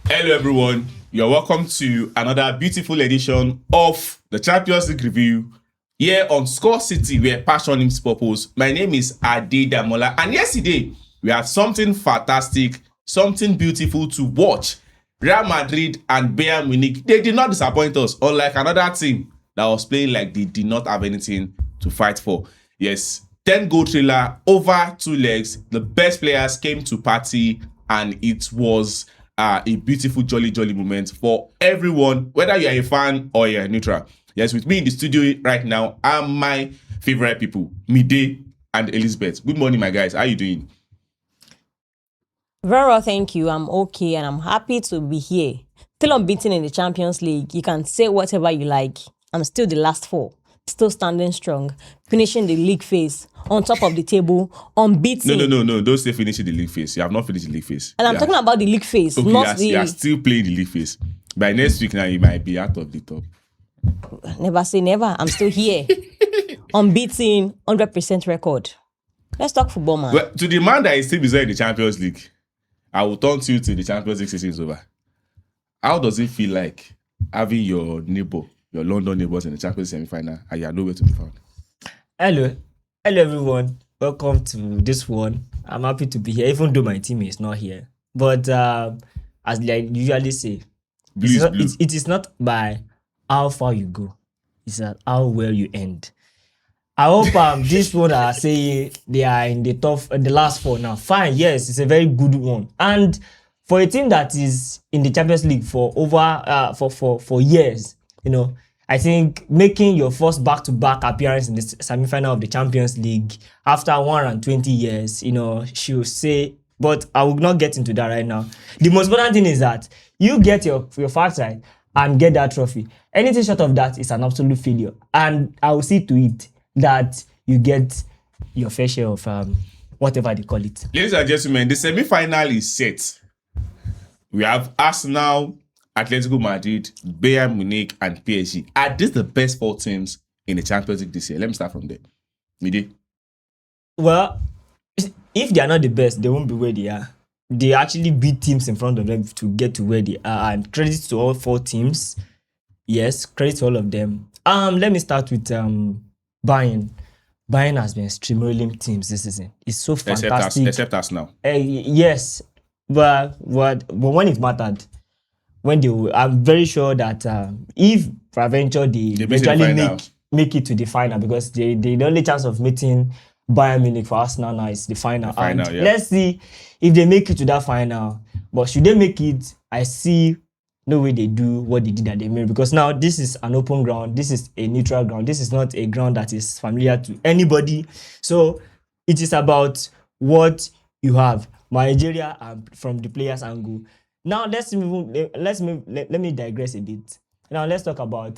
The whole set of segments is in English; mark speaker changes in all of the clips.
Speaker 1: Hello everyone, you're welcome to another beautiful edition of the Champions League review here on Score City where passion meets purpose. My name is Ade Damola and yesterday we had something fantastic, something beautiful to watch. Real Madrid and Bayern Munich, they did not disappoint us, unlike another team that was playing like they did not have anything to fight for. Yes, 10-goal thriller over 2 legs. The best players came to party and it was a beautiful jolly moment for everyone, whether you're a fan or you're a neutral. Yes, with me in the studio right now are my favorite people, Mide and Elizabeth. Good morning, my guys. How are you doing?
Speaker 2: Very well, thank you. I'm okay and I'm happy to be here. Still unbeaten in the Champions League. You can say whatever you like. I'm still the last four. Still standing strong. Finishing the league phase. On top of the table. Unbeaten.
Speaker 1: No. Don't say finishing the league phase. You have not finished the league phase.
Speaker 2: And I'm talking about the league phase.
Speaker 1: Okay,
Speaker 2: not
Speaker 1: you are still playing the league phase. By next week now, you might be out of the top.
Speaker 2: Never say never. I'm still here. Unbeaten. 100% record. Let's talk football, man.
Speaker 1: Well, to the man that is still beside the Champions League, I will turn to you till the Champions League season is over. How does it feel like having your London neighbors in the Champions League semi-final and you are nowhere to be found?
Speaker 3: Hello everyone. Welcome to this one. I'm happy to be here, even though my team is not here. But as I usually say, it is not by how far you go, it's how well you end. I hope this one are saying they are in the last four now. Fine, yes, it's a very good one. And for a team that is in the Champions League for over for years, I think making your first back-to-back appearance in the semi-final of the Champions League after 120 years, she'll say, but I will not get into that right now. The most important thing is that you get your facts right and get that trophy. Anything short of that is an absolute failure. And I will see to it that you get your fair share of whatever they call it.
Speaker 1: Ladies and gentlemen, the semi-final is set. We have Arsenal, Atletico Madrid, Bayern Munich, and PSG. Are these the best 4 teams in the Champions League this year? Let me start from there. Mide?
Speaker 3: Well, if they are not the best, they won't be where they are. They actually beat teams in front of them to get to where they are. And credit to all 4 teams. Yes, credit to all of them. Let me start with Bayern. Bayern has been streamlining teams this season. It's so fantastic.
Speaker 1: Except us now.
Speaker 3: Yes, but when it mattered, I'm very sure that if peradventure they eventually make it to the final, because the only chance of meeting Bayern Munich for Arsenal now is the final. Yeah. Let's see if they make it to that final. But should they make it, I see no way they do what they did at the Emirates, because now this is an open ground. This is a neutral ground. This is not a ground that is familiar to anybody. So it is about what you have. Nigeria from the players' angle. Now let me digress a bit. Now let's talk about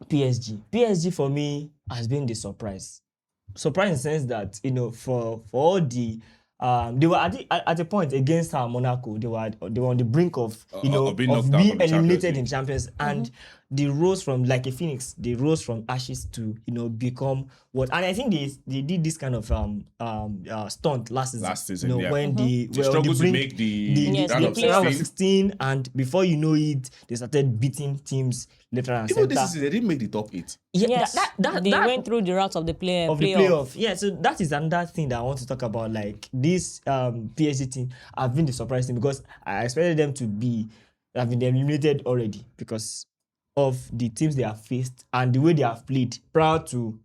Speaker 3: PSG. PSG for me has been the surprise. Surprise in the sense that for all the they were at a point against Monaco. They were on the brink of being eliminated in Champions, and they rose from like a phoenix. They rose from ashes to become what. And I think they did this kind of stunt last season. When they
Speaker 1: struggled to make the
Speaker 3: round of 16, and before you know it, they started beating teams left and center.
Speaker 1: Even this season, they didn't make the top 8.
Speaker 2: Yeah, yes, they went through the route of the playoff.
Speaker 3: Yeah, so that is another thing that I want to talk about. Like this PSG team have been the surprise team, because I expected them to have been eliminated already because of the teams they have faced and the way they have played. Prior to,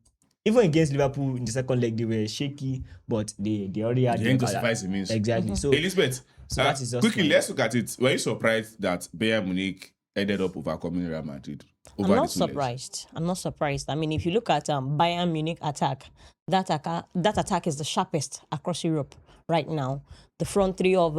Speaker 3: even against Liverpool in the second leg, they were shaky, but they already had
Speaker 1: the means.
Speaker 3: Exactly. So
Speaker 1: Elizabeth,
Speaker 3: that is just
Speaker 1: quickly, let's look at it. Were you surprised that Bayern Munich ended up overcoming Real Madrid?
Speaker 2: I'm not surprised. I mean, if you look at Bayern Munich attack, that attack is the sharpest across Europe right now. The front three of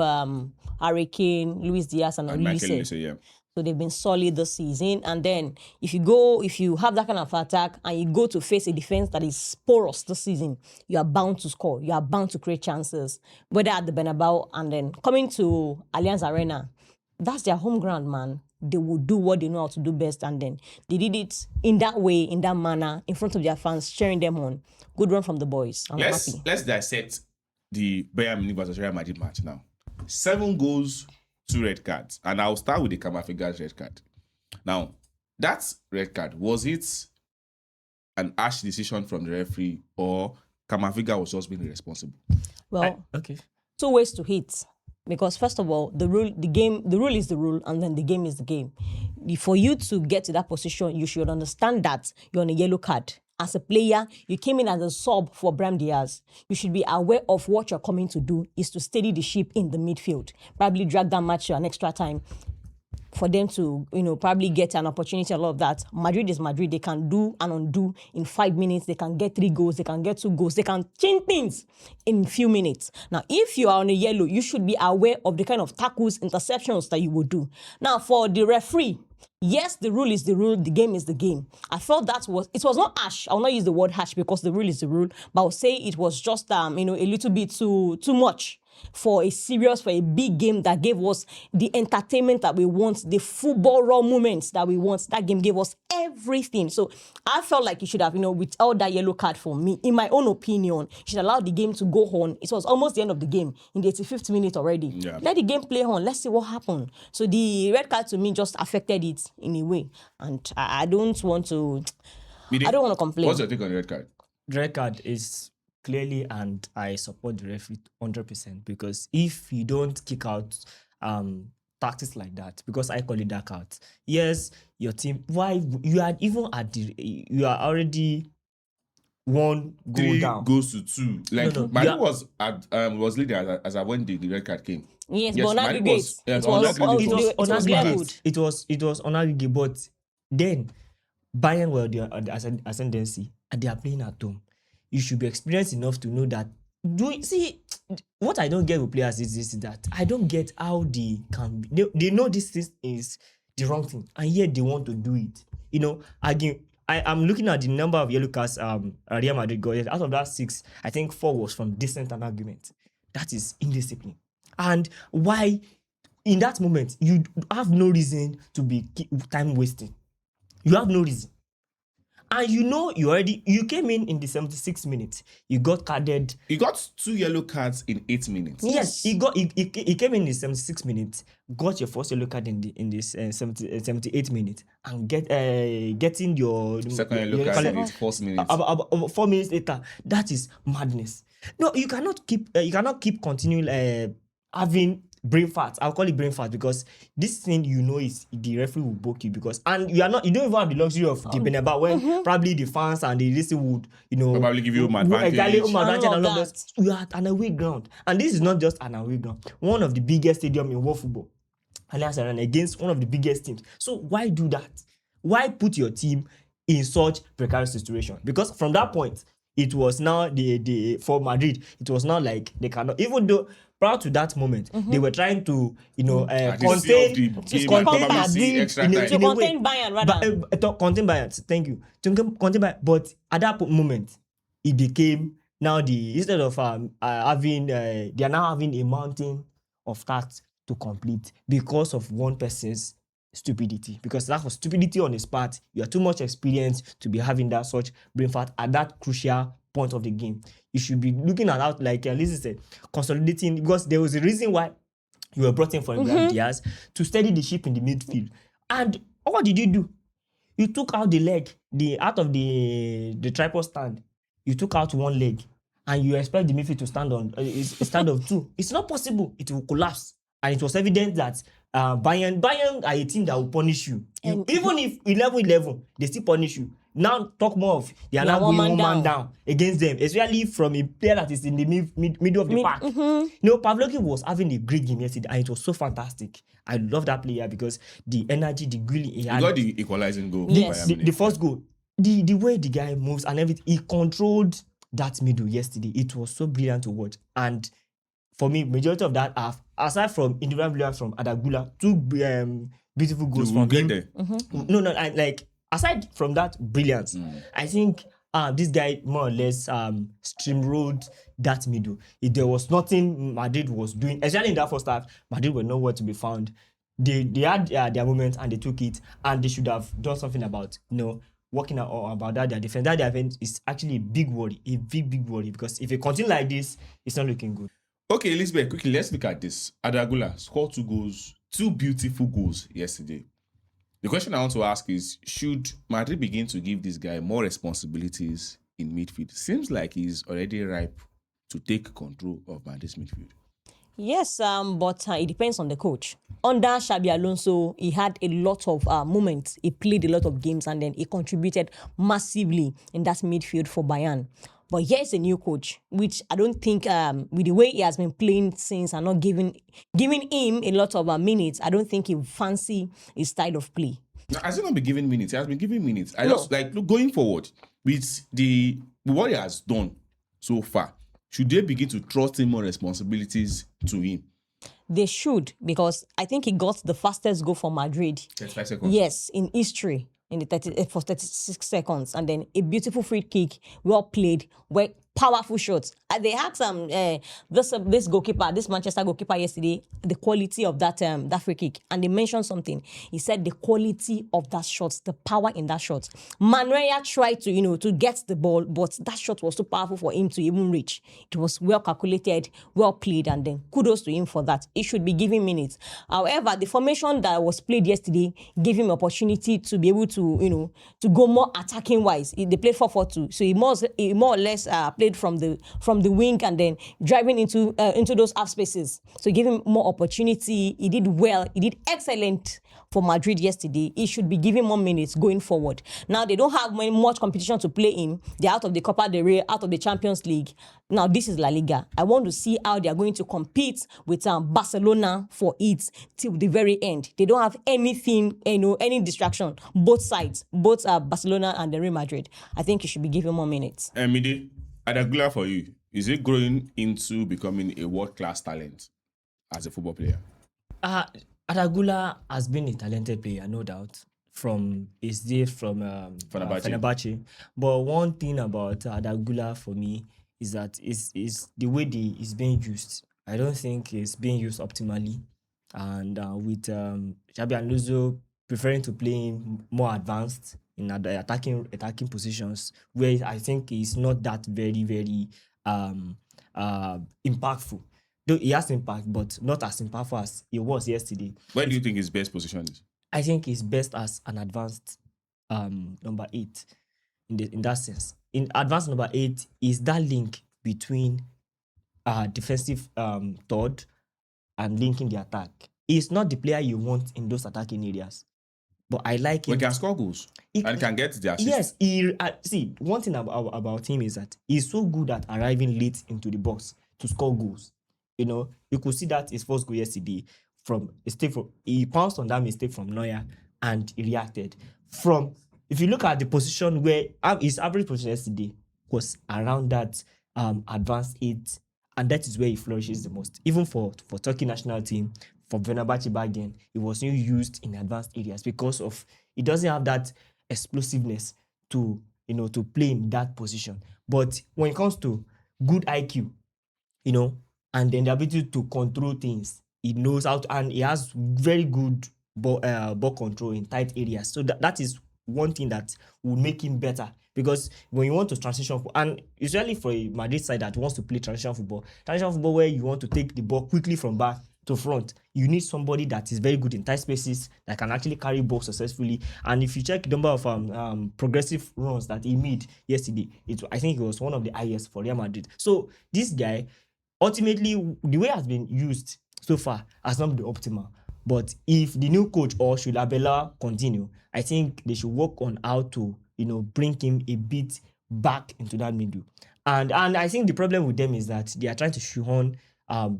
Speaker 2: Harry Kane, Luis Diaz, and Olise.
Speaker 1: Yeah.
Speaker 2: So they've been solid this season. And then if you have that kind of attack and you go to face a defense that is porous this season, you are bound to score. You are bound to create chances, whether at the Bernabeu and then coming to Allianz Arena. That's their home ground, man. They will do what they know how to do best, and then they did it in that way, in that manner, in front of their fans, cheering them on. Good run from the boys. I'm happy.
Speaker 1: Let's dissect the Bayern Munich versus Real Madrid match now. 7 goals 2 red cards, and I'll start with the Camavinga's red card. Now, that red card, was it an harsh decision from the referee, or Camavinga was just being irresponsible?
Speaker 2: Well,
Speaker 3: Okay.
Speaker 2: 2 ways to hit. Because first of all, the rule is the rule, and then the game is the game. For you to get to that position, you should understand that you're on a yellow card. As a player, you came in as a sub for Brahim Diaz. You should be aware of what you're coming to do is to steady the ship in the midfield. Probably drag that match to an extra time for them to, probably get an opportunity, all of that. Madrid is Madrid. They can do and undo in 5 minutes. They can get 3 goals. They can get 2 goals. They can change things in a few minutes. Now, if you are on a yellow, you should be aware of the kind of tackles, interceptions that you would do. Now, for the referee, yes, the rule is the rule. The game is the game. I felt it was not harsh. I will not use the word harsh because the rule is the rule, but I would say it was just, a little bit too much for a big game that gave us the entertainment that we want, the football raw moments that we want. That game gave us everything. So I felt like you should have, withheld that yellow card for me. In my own opinion, you should allow the game to go on. It was almost the end of the game in the 85th minute already.
Speaker 1: Yeah.
Speaker 2: Let the game play on. Let's see what happened. So the red card to me just affected it in a way. And I don't want to complain.
Speaker 1: What's your take on the red card?
Speaker 3: The red card is clearly, and I support the referee 100%, because if you don't kick out tactics like that, because I call it dark out. Yes, your team, why you are even you are already 1 goal
Speaker 1: 3
Speaker 3: down.
Speaker 1: goes to 2. Like,
Speaker 3: No,
Speaker 1: Madrid was leading as I when the red card came.
Speaker 2: Yes,
Speaker 1: Yes,
Speaker 2: but on
Speaker 1: Madrid
Speaker 2: aggregate,
Speaker 1: was-
Speaker 2: it
Speaker 1: on
Speaker 2: was
Speaker 1: aggregate,
Speaker 2: it was leveled.
Speaker 3: It was on aggregate, but then Bayern were the ascendancy, and they are playing at home. You should be experienced enough to know that. What I don't get with players is that I don't get how they know this is the wrong thing, and yet they want to do it. Again, I'm looking at the number of yellow cards Real Madrid got. Out of that 6, I think 4 was from dissent and argument. That is indiscipline. And why, in that moment, you have no reason to be time wasting. You have no reason. And you came in the 76th minute. You got carded.
Speaker 1: He got 2 yellow cards in 8 minutes.
Speaker 3: Yes, he came in the 76th minute, got your first yellow card in this 78th minute, and getting your
Speaker 1: Second yellow card in 4 minutes.
Speaker 3: About 4 minutes later. That is madness. No, you cannot keep continuing having brain fat. I'll call it brain fat, because this thing is the referee will book you, and you don't even have the luxury of debating about when probably the fans and the list would
Speaker 1: Probably give you home advantage.
Speaker 3: Exactly, home advantage
Speaker 2: All
Speaker 3: and
Speaker 2: of
Speaker 3: all of that. You are at an away ground, and this is not just an away ground. One of the biggest stadium in world football, Allianz Arena, against one of the biggest teams. So why do that? Why put your team in such precarious situation? Because from that point, it was now for Madrid, it was not like they cannot, even though prior to that moment, they were trying to, contain
Speaker 2: contain Bayern rather.
Speaker 3: Contain Bayern. Thank you. To contain Bayern, but at that moment, it became now instead of having they are now having a mountain of tasks to complete because of one person's stupidity. Because that was stupidity on his part. You are too much experienced to be having that such brain fat at that crucial point of the game. You should be looking at out, like Lizzie said, consolidating, because there was a reason why you were brought in for Brahim Diaz to steady the ship in the midfield. And what did you do? You took out the leg, out of the tripod stand. You took out one leg, and you expect the midfield to stand on of 2. It's not possible. It will collapse. And it was evident that Bayern are a team that will punish you. Even if 11-11, they still punish you. Now talk more of they are now going one man down against them, especially from a player that is in the middle of the park. Pavlovich was having a great game yesterday, and it was so fantastic. I love that player because the energy, the grilling he had.
Speaker 1: He got the equalizing goal.
Speaker 2: Yes.
Speaker 3: The first goal, the way the guy moves and everything, he controlled that middle yesterday. It was so brilliant to watch. And for me, majority of that half, aside from individual brilliance from Adagula, 2 beautiful goals from him. No, aside from that brilliance, I think this guy more or less streamrolled that middle. If there was nothing Madrid was doing, especially in that first half, Madrid were nowhere to be found. They had their moments and they took it, and they should have done something about working out about that. Their defense, that their defense is actually a big worry, big worry, because if it continue like this, it's not looking good.
Speaker 1: Okay, Elizabeth, quickly, let's look at this. Adagula scored 2 goals 2 beautiful goals yesterday. The question I want to ask is, should Madrid begin to give this guy more responsibilities in midfield? Seems like he's already ripe to take control of Madrid's midfield.
Speaker 2: Yes, but it depends on the coach. Under Xabi Alonso, he had a lot of moments. He played a lot of games and then he contributed massively in that midfield for Bayern. But here's a new coach, which I don't think, with the way he has been playing since and not giving him a lot of minutes, I don't think he fancy his style of play.
Speaker 1: Now, has he not been giving minutes? He has been giving minutes. I
Speaker 2: No.
Speaker 1: just look, going forward with what he has done so far. Should they begin to trust him more responsibilities to him?
Speaker 2: They should, because I think he got the fastest goal for Madrid.
Speaker 1: 35 seconds.
Speaker 2: Yes, in history, in the for 36 seconds, and then a beautiful free kick, well played, powerful shots. They asked this goalkeeper, this Manchester goalkeeper yesterday, the quality of that free kick, and they mentioned something. He said the quality of that shot, the power in that shot. Manuel tried to get the ball, but that shot was too powerful for him to even reach. It was well calculated, well played, and then kudos to him for that. He should be given minutes. However, the formation that was played yesterday gave him opportunity to be able to go more attacking wise. They played 4-4-2, so he more or less played from the wing and then driving into those half spaces. So give him more opportunity. He did well. He did excellent for Madrid yesterday. He should be given more minutes going forward. Now they don't have much competition to play in. They're out of the Copa del Rey, out of the Champions League. Now this is La Liga. I want to see how they are going to compete with Barcelona for it till the very end. They don't have anything, any distraction. Both sides, both Barcelona and the Real Madrid. I think he should be given more minutes.
Speaker 1: Mide, Adagula for you, is he growing into becoming a world-class talent as a football player?
Speaker 3: Adagula has been a talented player, no doubt, from his days from Fenerbahce. But one thing about Adagula for me is that is the way he's being used. I don't think it's being used optimally. And with Xabi Alonso preferring to play him more advanced in attacking positions, where I think he's not that very, very impactful. Though he has impact, but not as impactful as he was yesterday.
Speaker 1: Where do you think his best position is?
Speaker 3: I think he's best as an advanced number 8 in that sense. In advanced number 8 is that link between defensive third and linking the attack. He's not the player you want in those attacking areas. But I like him.
Speaker 1: He can score goals and can get the assist.
Speaker 3: Yes, see, one thing about him is that he's so good at arriving late into the box to score goals. You could see that his first goal yesterday he pounced on that mistake from Neuer and he reacted. If you look at the position where his average position yesterday was around that advanced 8, and that is where he flourishes the most. Even for Turkey national team, for Fenerbahce back then, he was not used in advanced areas because of he doesn't have that explosiveness to play in that position. But when it comes to good IQ, and then the ability to control things, he knows how to, and he has very good ball control in tight areas. So that is one thing that will make him better. Because when you want to transition, and usually for a Madrid side that wants to play transition football where you want to take the ball quickly from back to front, you need somebody that is very good in tight spaces, that can actually carry ball successfully. And if you check the number of progressive runs that he made yesterday, I think it was one of the highest for Real Madrid. So this guy, ultimately, the way it has been used so far has not been optimal. But if the new coach, or should Abela continue, I think they should work on how to bring him a bit back into that middle. And I think the problem with them is that they are trying to shoehorn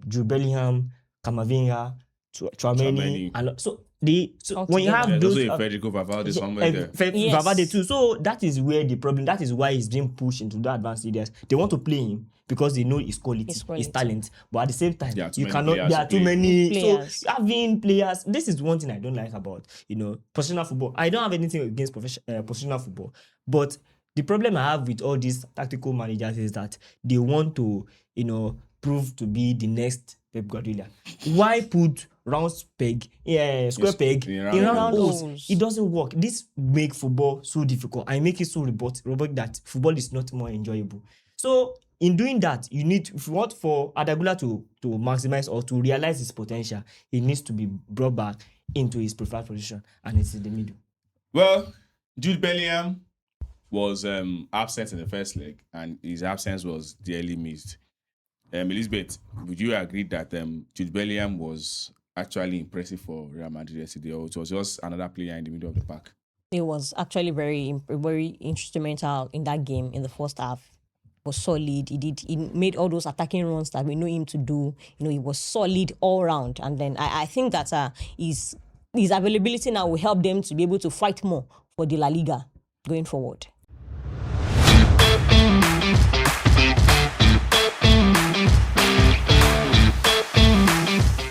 Speaker 3: Jude Bellingham, Camavinga, Tchouaméni, and so when you have those,
Speaker 1: Federico Valverde somewhere there.
Speaker 3: Valverde too. So that is where the problem. That is why he's being pushed into the advanced areas. They want to play him because they know his quality, his talent. But at the same time, you cannot. There are too many players. So having players, this is one thing I don't like about professional football. I don't have anything against professional football, but the problem I have with all these tactical managers is that they want to prove to be the next Pep Guardiola. Why put square peg in round holes? It doesn't work. This make football so difficult. I make it so robotic that football is not more enjoyable. So in doing that, you need, if you want for Adagula to maximize or to realize his potential, he needs to be brought back into his preferred position, and it's in the middle.
Speaker 1: Well, Jude Bellingham was absent in the first leg, and his absence was dearly missed. Elizabeth, would you agree that Jude Bellingham was actually impressive for Real Madrid yesterday, or it was just another player in the middle of the pack?
Speaker 2: It was actually very instrumental in that game in the first half. Was solid. He made all those attacking runs that we know him to do. He was solid all round. And then I think that his availability now will help them to be able to fight more for the La Liga going forward.